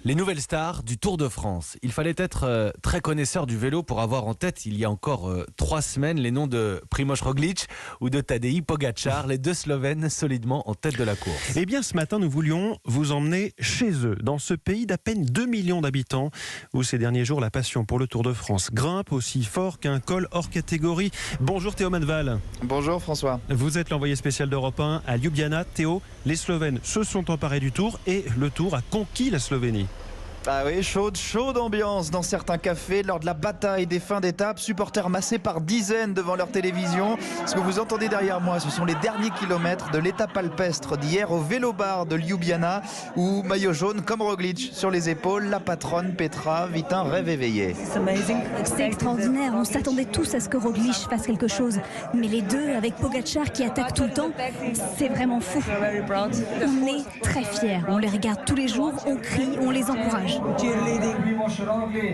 Les nouvelles stars du Tour de France. Il fallait être très connaisseur du vélo pour avoir en tête, il y a encore 3 semaines, les noms de Primož Roglič ou de Tadej Pogačar, les deux Slovènes solidement en tête de la course. Eh bien, ce matin, nous voulions vous emmener chez eux, dans ce pays d'à peine 2 millions d'habitants, où ces derniers jours, la passion pour le Tour de France grimpe aussi fort qu'un col hors catégorie. Bonjour Théo Madval. Bonjour François. Vous êtes l'envoyé spécial d'Europe 1 à Ljubljana. Théo, les Slovènes se sont emparés du Tour et le Tour a conquis la Slovénie. Ah oui, chaude ambiance dans certains cafés lors de la bataille des fins d'étape. Supporters massés par dizaines devant leur télévision. Ce que vous entendez derrière moi, ce sont les derniers kilomètres de l'étape alpestre d'hier au vélo-bar de Ljubljana, où maillot jaune comme Roglič sur les épaules, la patronne Petra vit un rêve éveillé. C'est extraordinaire, on s'attendait tous à ce que Roglič fasse quelque chose. Mais les deux, avec Pogačar qui attaque tout le temps, c'est vraiment fou. On est très fiers, on les regarde tous les jours, on crie, on les encourage.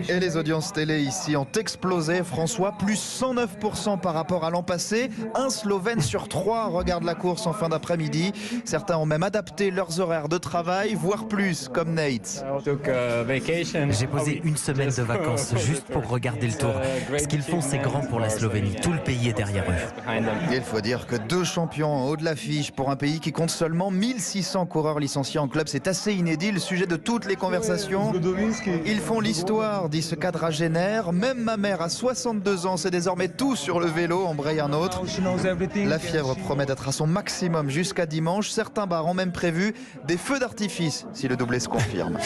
Et les audiences télé ici ont explosé, François, plus 109% par rapport à l'an passé. Un Slovène sur 3 regarde la course en fin d'après-midi. Certains ont même adapté leurs horaires de travail, voire plus, comme Nate. J'ai posé une semaine de vacances juste pour regarder le Tour. Ce qu'ils font, c'est grand pour la Slovénie. Tout le pays est derrière eux. Il faut dire que 2 champions en haut de l'affiche pour un pays qui compte seulement 1600 coureurs licenciés en club, c'est assez inédit, le sujet de toutes les conversations. Ils font l'histoire, dit ce quadragénaire. Même ma mère à 62 ans, c'est désormais tout sur le vélo, embraye un autre. La fièvre promet d'être à son maximum jusqu'à dimanche. Certains bars ont même prévu des feux d'artifice si le doublé se confirme.